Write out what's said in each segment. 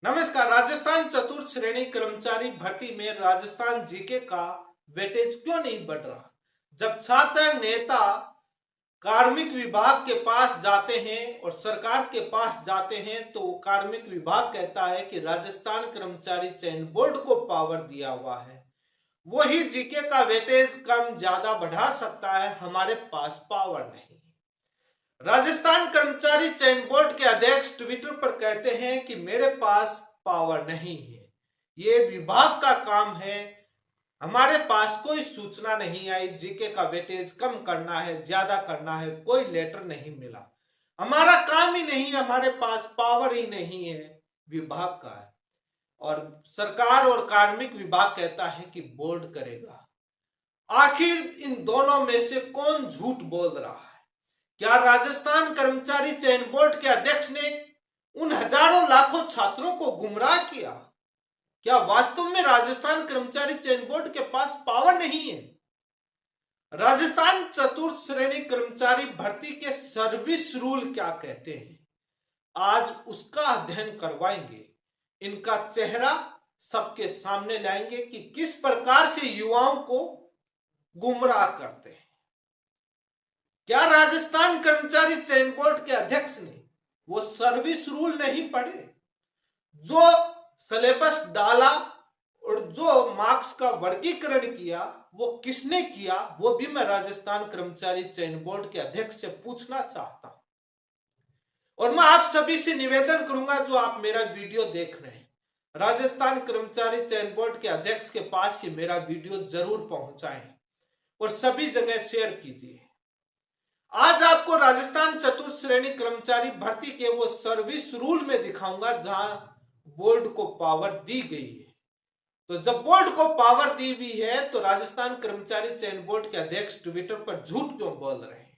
नमस्कार। राजस्थान चतुर्थ श्रेणी कर्मचारी भर्ती में राजस्थान जीके का वेटेज क्यों नहीं बढ़ रहा? जब छात्र नेता कार्मिक विभाग के पास जाते हैं और सरकार के पास जाते हैं तो कार्मिक विभाग कहता है कि राजस्थान कर्मचारी चयन बोर्ड को पावर दिया हुआ है, वही जीके का वेटेज कम ज्यादा बढ़ा सकता है, हमारे पास पावर नहीं। राजस्थान कर्मचारी चयन बोर्ड के अध्यक्ष ट्विटर पर कहते हैं कि मेरे पास पावर नहीं है, ये विभाग का काम है, हमारे पास कोई सूचना नहीं आई जीके का वेटेज कम करना है, ज्यादा करना है, कोई लेटर नहीं मिला, हमारा काम ही नहीं, हमारे पास पावर ही नहीं है, विभाग का है। और सरकार और कार्मिक विभाग कहता है कि बोर्ड करेगा। आखिर इन दोनों में से कौन झूठ बोल रहा है? क्या राजस्थान कर्मचारी चयन बोर्ड के अध्यक्ष ने उन हजारों लाखों छात्रों को गुमराह किया? क्या वास्तव में राजस्थान कर्मचारी चयन बोर्ड के पास पावर नहीं है? राजस्थान चतुर्थ श्रेणी कर्मचारी भर्ती के सर्विस रूल क्या कहते हैं, आज उसका अध्ययन करवाएंगे। इनका चेहरा सबके सामने लाएंगे कि किस प्रकार से युवाओं को गुमराह करते हैं। क्या राजस्थान कर्मचारी चयन बोर्ड के अध्यक्ष ने वो सर्विस रूल नहीं पढ़े? जो सिलेबस डाला और जो मार्क्स का वर्गीकरण किया वो किसने किया, वो भी मैं राजस्थान कर्मचारी चयन बोर्ड के अध्यक्ष से पूछना चाहता हूं। और मैं आप सभी से निवेदन करूंगा, जो आप मेरा वीडियो देख रहे हैं, राजस्थान कर्मचारी चयन बोर्ड के अध्यक्ष के पास ये मेरा वीडियो जरूर पहुंचाएं और सभी जगह शेयर कीजिए। आज आपको राजस्थान चतुर्थ श्रेणी कर्मचारी भर्ती के वो सर्विस रूल में दिखाऊंगा जहां बोर्ड को पावर दी गई है। तो जब बोर्ड को पावर दी हुई है तो राजस्थान कर्मचारी चयन बोर्ड के अध्यक्ष ट्विटर पर झूठ क्यों बोल रहे हैं?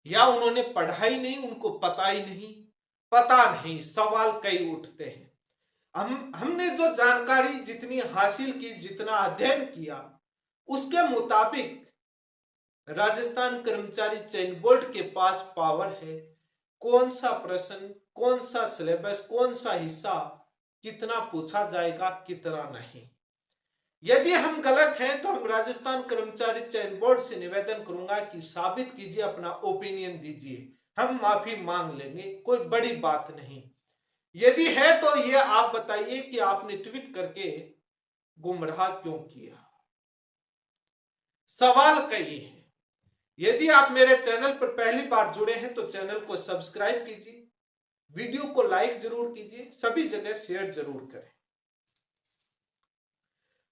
या उन्होंने पढ़ा ही नहीं, उनको पता ही नहीं? पता नहीं, सवाल कई उठते हैं। हमने जो जानकारी जितनी हासिल की, जितना अध्ययन किया, उसके मुताबिक राजस्थान कर्मचारी चयन बोर्ड के पास पावर है। कौन सा प्रश्न, कौन सा सिलेबस, कौन सा हिस्सा कितना पूछा जाएगा, कितना नहीं। यदि हम गलत हैं तो हम राजस्थान कर्मचारी चयन बोर्ड से निवेदन करूंगा कि साबित कीजिए, अपना ओपिनियन दीजिए, हम माफी मांग लेंगे, कोई बड़ी बात नहीं। यदि है तो ये आप बताइए कि आपने ट्वीट करके गुमराह क्यों किया। सवाल कई हैं। यदि आप मेरे चैनल पर पहली बार जुड़े हैं तो चैनल को सब्सक्राइब कीजिए, वीडियो को लाइक जरूर कीजिए, सभी जगह शेयर जरूर करें।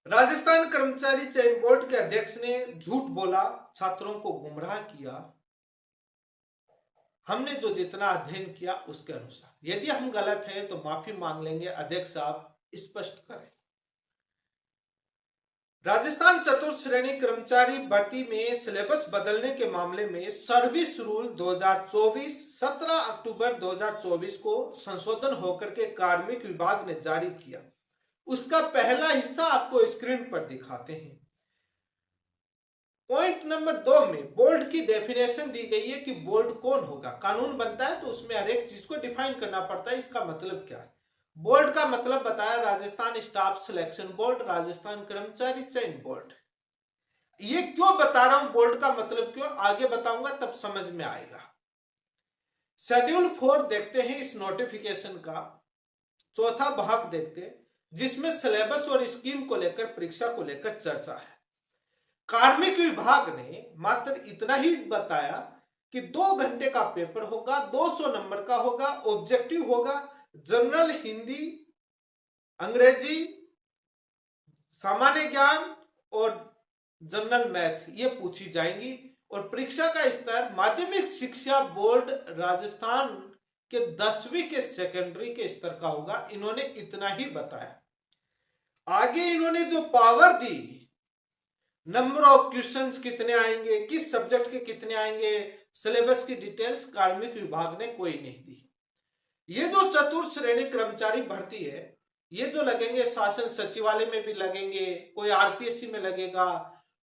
राजस्थान कर्मचारी चयन बोर्ड के अध्यक्ष ने झूठ बोला, छात्रों को गुमराह किया। हमने जो जितना अध्ययन किया उसके अनुसार, यदि हम गलत हैं तो माफी मांग लेंगे, अध्यक्ष साहब स्पष्ट करें। राजस्थान चतुर्थ श्रेणी कर्मचारी भर्ती में सिलेबस बदलने के मामले में सर्विस रूल 2024 17 अक्टूबर 2024 को संशोधन होकर के कार्मिक विभाग ने जारी किया। उसका पहला हिस्सा आपको स्क्रीन पर दिखाते हैं। पॉइंट नंबर 2 में बोर्ड की डेफिनेशन दी गई है कि बोर्ड कौन होगा। कानून बनता है तो उसमें हर एक चीज को डिफाइन करना पड़ता है। इसका मतलब क्या है? बोर्ड का मतलब बताया, Rajasthan staff selection board, Rajasthan कर्मचारी चयन बोर्ड। ये क्यों बता रहा हूं, बोर्ड का मतलब क्यों, आगे बताऊंगा तब समझ में आएगा। शेड्यूल 4 देखते हैं इस नोटिफिकेशन का, चौथा भाग देखते हैं, जिसमें सिलेबस और स्कीम को लेकर, परीक्षा को लेकर चर्चा है। कार्मिक विभाग ने मात्र इतना ही बताया कि 2 घंटे का पेपर होगा, 200 नंबर का होगा, ऑब्जेक्टिव होगा, जनरल हिंदी, अंग्रेजी, सामान्य ज्ञान और जनरल मैथ ये पूछी जाएंगी। और परीक्षा का स्तर माध्यमिक शिक्षा बोर्ड राजस्थान के 10वीं के सेकेंडरी के स्तर का होगा। इन्होंने इतना ही बताया। आगे इन्होंने जो power the, number of questions कितने आएंगे, किस सब्जेक्ट के कितने आएंगे, सिलेबस की डिटेल्स कार्मिक विभाग ने कोई नहीं दी। ये जो चतुर्थ श्रेणी कर्मचारी भर्ती है, ये जो लगेंगे शासन सचिवालय में भी लगेंगे, कोई आरपीएससी में लगेगा,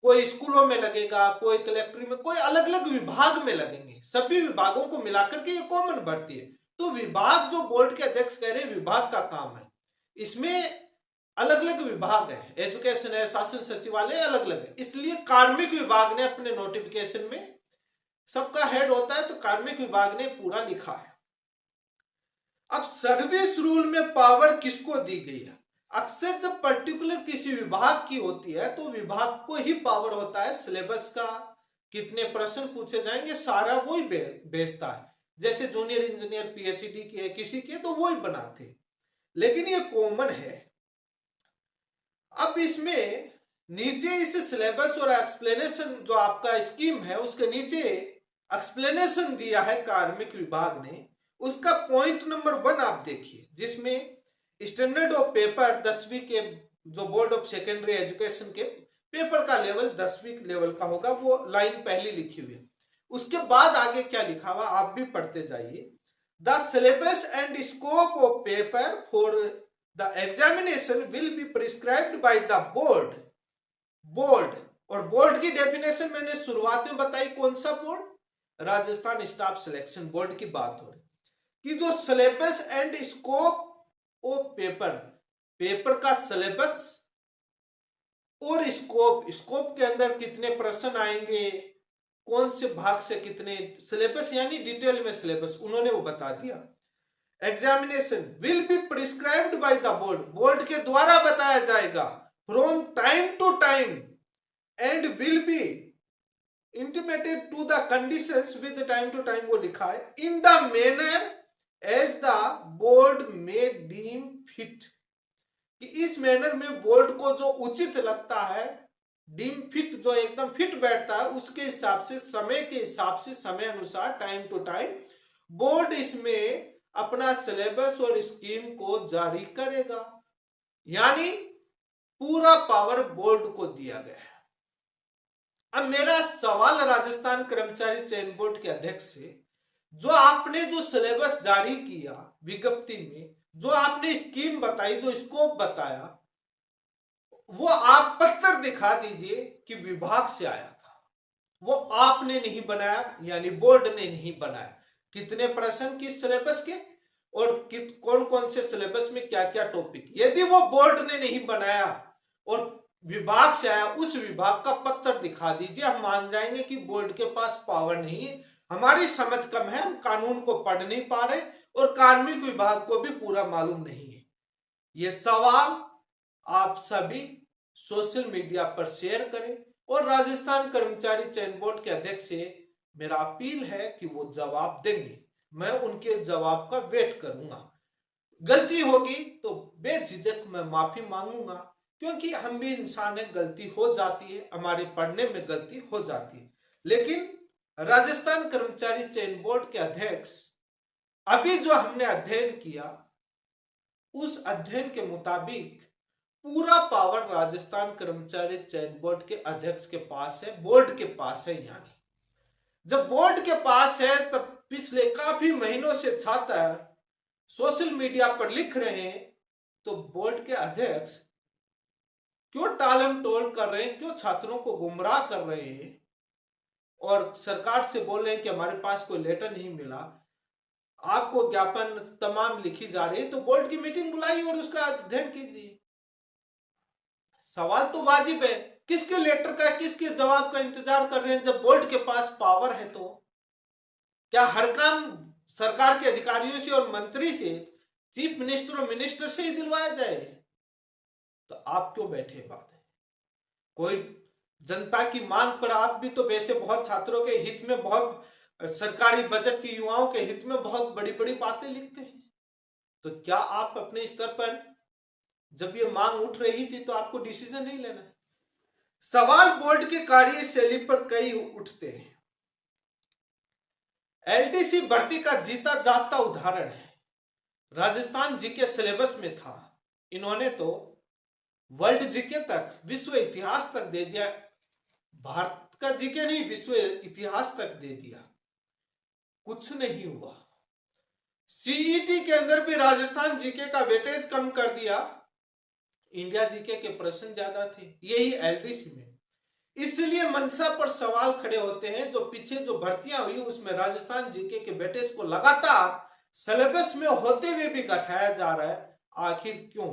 कोई स्कूलों में लगेगा, कोई कलेक्ट्री में, कोई अलग अलग विभाग में लगेंगे। सभी विभागों को मिलाकर के ये कॉमन भर्ती है। तो विभाग जो बोर्ड के अध्यक्ष कह रहे हैं विभाग का काम है, इसमें अलग अलग विभाग है, एजुकेशन है, शासन सचिवालय अलग अलग है, इसलिए कार्मिक विभाग ने अपने नोटिफिकेशन में सबका हेड होता है तो कार्मिक विभाग ने पूरा लिखा है। अब सर्विस रूल में पावर किसको दी गई है? अक्सर जब पर्टिकुलर किसी विभाग की होती है तो विभाग को ही पावर होता है, सिलेबस का कितने प्रश्न पूछे जाएंगे सारा वो ही भेजता है। जैसे जूनियर इंजीनियर पीएचडी की है किसी के तो वो ही बनाते, लेकिन ये कॉमन है। अब इसमें नीचे इस सिलेबस और एक्सप्लेनेशन जो आपका स्कीम है उसके नीचे एक्सप्लेनेशन दिया है कार्मिक विभाग ने, उसका पॉइंट नंबर 1 आप देखिए, जिसमें स्टैंडर्ड ऑफ पेपर 10वीं के जो बोर्ड ऑफ सेकेंडरी एजुकेशन के पेपर का लेवल 10वीं लेवल का होगा, वो लाइन पहली लिखी हुई है। उसके बाद आगे क्या लिखा हुआ आप भी पढ़ते जाइए। The syllabus and scope of paper for the examination will be prescribed by the board. Board और बोर्ड की डेफिनेशन मैंने शुरुआत में बताई, कौन सा board? Rajasthan staff selection board की बात हो रही कि जो syllabus and scope of paper, paper का सिलेबस और स्कोप, स्कोप के अंदर कितने प्रश्न आएंगे, कौन से भाग से कितने, सिलेबस यानी डिटेल में सिलेबस उन्होंने वो बता दिया। Examination will be prescribed by the board, board के द्वारा बताया जाएगा, from time to time and will be intimated to the conditions with time to time, वो लिखा है, in the manner as the board में डीम फिट, कि इस मैनर में बोर्ड को जो उचित लगता है, डीम फिट जो एकदम फिट बैठता है उसके हिसाब से, समय के हिसाब से, समय अनुसार टाइम टू टाइम बोर्ड इसमें अपना सिलेबस और स्कीम को जारी करेगा। यानी पूरा पावर बोर्ड को दिया गया है। अब मेरा सवाल राजस्थान कर्मचारी चयन बोर्ड के अध्यक्ष से, जो आपने जो सिलेबस जारी किया विज्ञप्ति में, जो आपने स्कीम बताई, जो स्कोप बताया, वो आप पत्र दिखा दीजिए कि विभाग से आया था, वो आपने नहीं बनाया, यानी बोर्ड ने नहीं बनाया। कितने प्रश्न किस सिलेबस के और कौन कौन से सिलेबस में क्या क्या टॉपिक, यदि वो बोर्ड ने नहीं बनाया और विभाग से आया, उस विभाग का पत्र दिखा दीजिए, हम मान जाएंगे कि बोर्ड के पास पावर नहीं है, हमारी समझ कम है, हम कानून को पढ़ नहीं पा रहे और कार्मिक विभाग को भी पूरा मालूम नहीं है। ये सवाल आप सभी सोशल मीडिया पर शेयर करें और राजस्थान कर्मचारी चयन बोर्ड के अध्यक्ष से मेरा अपील है कि वो जवाब देंगे, मैं उनके जवाब का वेट करूंगा। गलती होगी तो बेझिझक मैं माफी मांगूंगा, क्योंकि हम भी इंसान है, गलती हो जाती है, हमारे पढ़ने में गलती हो जाती है। लेकिन राजस्थान कर्मचारी चयन बोर्ड के अध्यक्ष, अभी जो हमने अध्ययन किया उस अध्ययन के मुताबिक पूरा पावर राजस्थान कर्मचारी चयन बोर्ड के अध्यक्ष के पास है, बोर्ड के पास है। यानी जब बोर्ड के पास है तब पिछले काफी महीनों से छात्र सोशल मीडिया पर लिख रहे हैं, तो बोर्ड के अध्यक्ष क्यों टालम टोल कर रहे हैं, क्यों छात्रों को गुमराह कर रहे हैं और सरकार से बोल रहे हैं कि हमारे पास कोई लेटर नहीं मिला, आपको ज्ञापन तमाम लिखी जा रही है, तो बोर्ड की मीटिंग बुलाइए और उसका अध्ययन कीजिए। सवाल तो वाजिब है, किसके लेटर का, किसके जवाब का इंतजार कर रहे हैं जब बोर्ड के पास पावर है? तो क्या हर काम सरकार के अधिकारियों से और मंत्री से, चीफ मिनिस्टर और मिनिस्टर से ही दिलवाया जाए? तो आप क्यों बैठे बात है? कोई जनता की मांग पर आप भी तो वैसे बहुत छात्रों के हित में, बहुत सरकारी बजट की युवाओं के हित में बहुत बड़ी बड़ी बातें लिखते हैं, तो क्या आप अपने स्तर पर जब ये मांग उठ रही थी तो आपको डिसीजन नहीं लेना? सवाल बोर्ड के कार्यशैली पर कई उठते हैं। एलडीसी भर्ती का जीता जागता उदाहरण है, राजस्थान जीके सिलेबस में था, इन्होंने तो वर्ल्ड जीके तक, विश्व इतिहास तक दे दिया, भारत का जीके नहीं विश्व इतिहास तक दे दिया, कुछ नहीं हुआ। सीईटी के अंदर भी राजस्थान जीके का वेटेज कम कर दिया, इंडिया जीके के प्रश्न ज्यादा थे, यही एलडीसी में। इसलिए मंशा पर सवाल खड़े होते हैं, जो पीछे जो भर्तियां हुई उसमें राजस्थान जीके के वेटेज को लगातार सिलेबस में होते हुए भी घटाया जा रहा है, आखिर क्यों?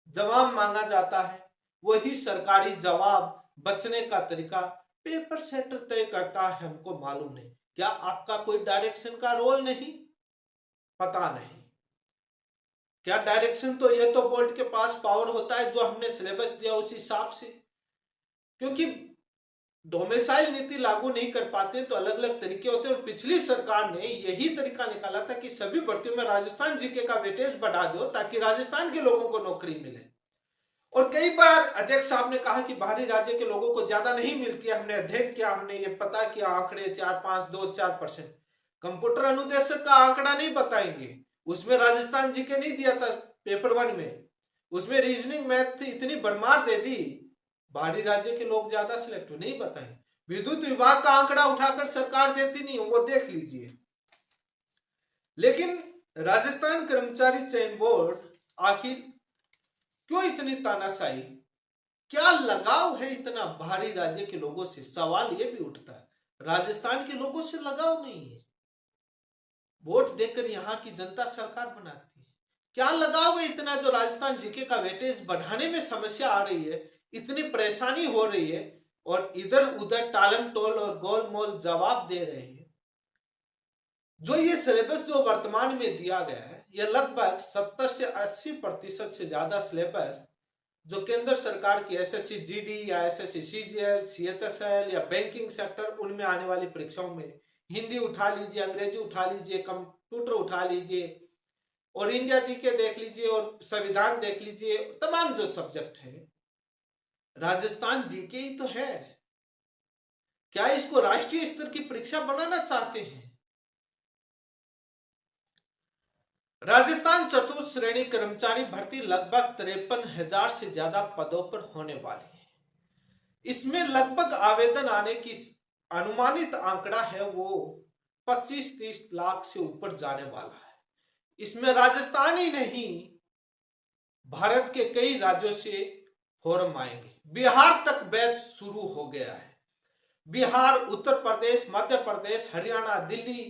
जवाब मांगा जाता है, वही सरकारी जवाब बचने का तरीका पेपर सेटर तय करता है, हमको मालूम नहीं। क्या आपका कोई डायरेक्शन का रोल नहीं? पता नहीं। क्या डायरेक्शन तो ये तो बोर्ड के पास पावर होता है, जो हमने सिलेबस दिया उस हिसाब से। क्योंकि डोमिसाइल नीति लागू नहीं कर पाते तो अलग अलग तरीके होते हैं, और पिछली सरकार ने यही तरीका निकाला था कि सभी भर्तियों में राजस्थान जीके का वेटेज बढ़ा दो ताकि राजस्थान के लोगों को नौकरी मिले। और कई बार अध्यक्ष साहब ने कहा कि बाहरी राज्य के लोगों को ज्यादा नहीं मिलती है, हमने अध्ययन किया, हमने ये पता किया, आंकड़े 4-5-2-4%। कंप्यूटर अनुदेशक का आंकड़ा नहीं बताएंगे, उसमें राजस्थान जीके नहीं दिया था पेपर 1 में, उसमें रीजनिंग मैथ इतनी भरमार दे दी, बाहरी राज्य के लोग ज्यादा सिलेक्ट नहीं बताएं। विद्युत विभाग का आंकड़ा उठाकर सरकार देती नहीं, वो देख लीजिए। लेकिन राजस्थान कर्मचारी चयन बोर्ड आखिर क्यों इतनी तानाशाही? क्या लगाव है इतना बाहरी राज्य के लोगों से? सवाल यह भी उठता है। राजस्थान के लोगों से लगाव नहीं है, वोट देकर यहां की जनता सरकार बनाती है। क्या लगाव है इतना जो राजस्थान जीके का वेटेज बढ़ाने में समस्या आ रही है, इतनी परेशानी हो रही है, और इधर उधर टालम टोल और गोलमोल जवाब दे रहे हैं। जो ये सिलेबस जो वर्तमान में दिया गया है, यह लगभग 70 से 80% से ज्यादा सिलेबस जो केंद्र सरकार की एसएससी जीडी या एसएससी सीजीएल, सीएचएसएल या बैंकिंग सेक्टर, उनमें आने वाली परीक्षाओं में हिंदी उठा लीजिए, अंग्रेजी उठा लीजिए, कंप्यूटर उठा लीजिए, और इंडिया जी के देख लीजिए, और संविधान देख लीजिए, तमाम जो सब्जेक्ट है, राजस्थान जीके ही तो है। क्या इसको राष्ट्रीय स्तर की परीक्षा बनाना चाहते हैं? राजस्थान चतुर्थ श्रेणी कर्मचारी भर्ती लगभग 53,000 से ज्यादा पदों पर होने वाली है। इसमें लगभग आवेदन आने की अनुमानित आंकड़ा है वो 25-30 लाख से ऊपर जाने वाला है। इसमें राजस्थान ही नहीं, भारत के कई राज्यों से फॉर्म आएंगे। बिहार तक बैच शुरू हो गया है। बिहार, उत्तर प्रदेश, मध्य प्रदेश, हरियाणा, दिल्ली,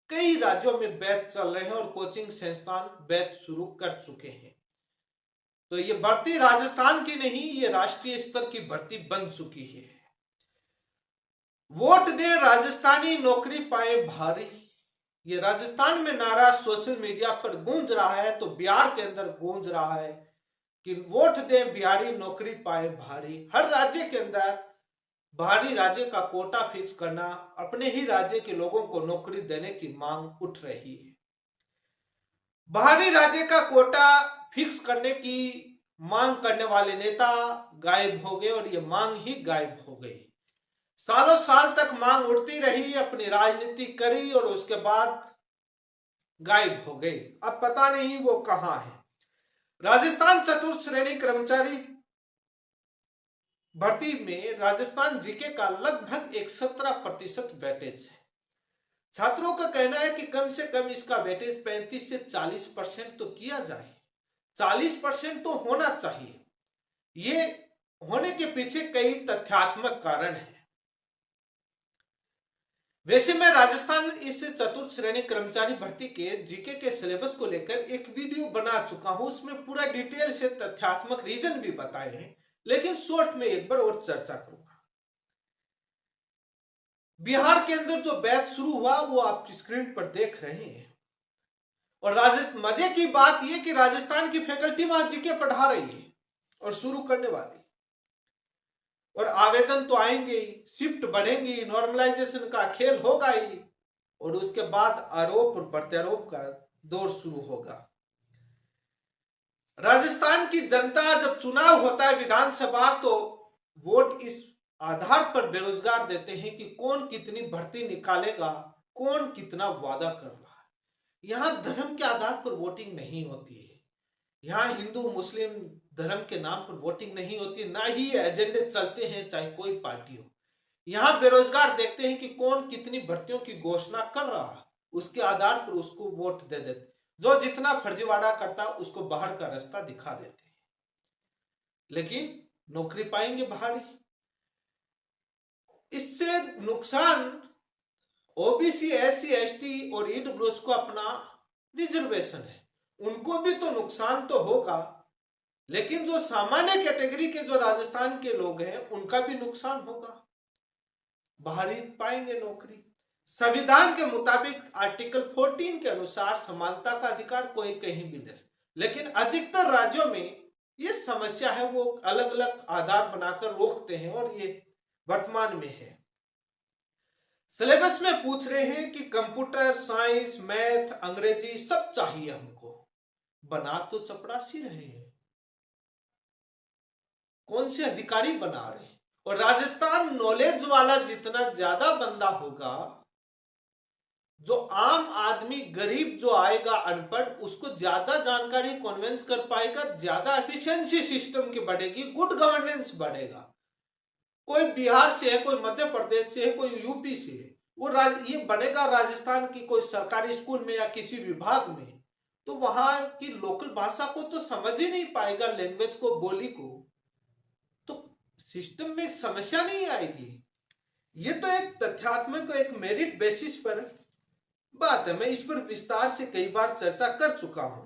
कई राज्यों में बैच चल रहे हैं, और कोचिंग संस्थान बैच शुरू कर चुके हैं। तो ये भर्ती राजस्थान की नहीं, ये राष्ट्रीय स्तर की भर्ती बन चुकी है। वोट दे राजस्थानी, नौकरी पाए भारी, ये राजस्थान में नारा सोशल मीडिया पर गूंज रहा है, तो बिहार के अंदर गूंज रहा है कि वोट दे बिहारी, नौकरी पाए भारी। हर राज्य के अंदर बाहरी राज्य का कोटा फिक्स करना, अपने ही राज्य के लोगों को नौकरी देने की मांग उठ रही है। बाहरी राज्य का कोटा फिक्स करने की मांग करने वाले नेता गायब हो गए, और ये मांग ही गायब हो गई। सालों साल तक मांग उठती रही, अपनी राजनीति करी, और उसके बाद गायब हो गई। अब पता नहीं वो कहां है। राजस्थान चतुर्थ श्रेणी कर्मचारी भर्ती में राजस्थान जीके का लगभग 17% वेटेज है। छात्रों का कहना है कि कम से कम इसका वेटेज 35 से 40% तो किया जाए। 40% तो होना चाहिए। ये होने के पीछे कई तथ्यात्मक कारण हैं। वैसे मैं राजस्थान इस चतुर्थ श्रेणी कर्मचारी भर्ती के जीके के सिलेबस को लेकर एक वीडियो बना चुका हूं, उसमें पूरा डिटेल से तथ्यात्मक रीजन भी बताए हैं, लेकिन शॉर्ट में एक बार और चर्चा करूंगा। बिहार के अंदर जो बैच शुरू हुआ वो आपकी स्क्रीन पर देख रहे हैं, और राजस्थान, मजे की बात यह कि राजस्थान की फैकल्टी वहां जीके पढ़ा रही है और शुरू करने वाली, और आवेदन तो आएंगे ही, शिफ्ट बढ़ेंगी, नॉर्मलाइजेशन का खेल होगा ही, और उसके बाद आरोप और प्रत्यारोप का दौर शुरू होगा। राजस्थान की जनता, जब चुनाव होता है विधानसभा, तो वोट इस आधार पर बेरोजगार देते हैं कि कौन कितनी भर्ती निकालेगा, कौन कितना वादा कर रहा है। यहां धर्म के आधार पर वोटिंग नहीं होती है। यहां हिंदू मुस्लिम धर्म के नाम पर वोटिंग नहीं होती, ना ही एजेंडे चलते हैं, चाहे कोई पार्टी हो। यहां बेरोजगार देखते हैं कि कौन कितनी भर्तियों की घोषणा कर रहा है, उसके आधार पर उसको वोट दे देते। जो जितना फर्जीवाड़ा करता उसको बाहर का रास्ता दिखा देते हैं। लेकिन नौकरी पाएंगे बाहरी। इससे नुकसान ओबीसी, एससी, एसटी और ईडब्ल्यूएस को अपना रिजर्वेशन है, उनको भी तो नुकसान तो होगा, लेकिन जो सामान्य कैटेगरी के जो राजस्थान के लोग हैं उनका भी नुकसान होगा, बाहर ही पाएंगे नौकरी। संविधान के मुताबिक आर्टिकल 14 के अनुसार समानता का अधिकार कोई कहीं भी ले, लेकिन अधिकतर राज्यों में ये समस्या है, वो अलग अलग आधार बनाकर रोकते हैं और ये वर्तमान में है। सिलेबस में पूछ रहे हैं कि कंप्यूटर साइंस, मैथ, अंग्रेजी सब चाहिए हमको, बना तो चपरासी रहे हैं, कौन से अधिकारी बना रहे हैं। और राजस्थान नॉलेज वाला जितना ज्यादा बंदा होगा, जो आम आदमी गरीब जो आएगा अनपढ़, उसको ज्यादा जानकारी कन्विंस कर पाएगा, ज्यादा एफिशिएंसी सिस्टम की बढ़ेगी, गुड गवर्नेंस बढ़ेगा। कोई बिहार से है, कोई मध्य प्रदेश से है, कोई यूपी से है, वो ये बनेगा राजस्थान की कोई सरकारी स्कूल में या किसी विभाग में, तो वहां की लोकल भाषा को तो समझ ही नहीं पाएगा, लैंग्वेज को, बोली को, तो सिस्टम में समस्या नहीं आएगी। ये तो एक तथ्यात्मक, एक मेरिट बेसिस पर बात है, मैं इस पर विस्तार से कई बार चर्चा कर चुका हूं।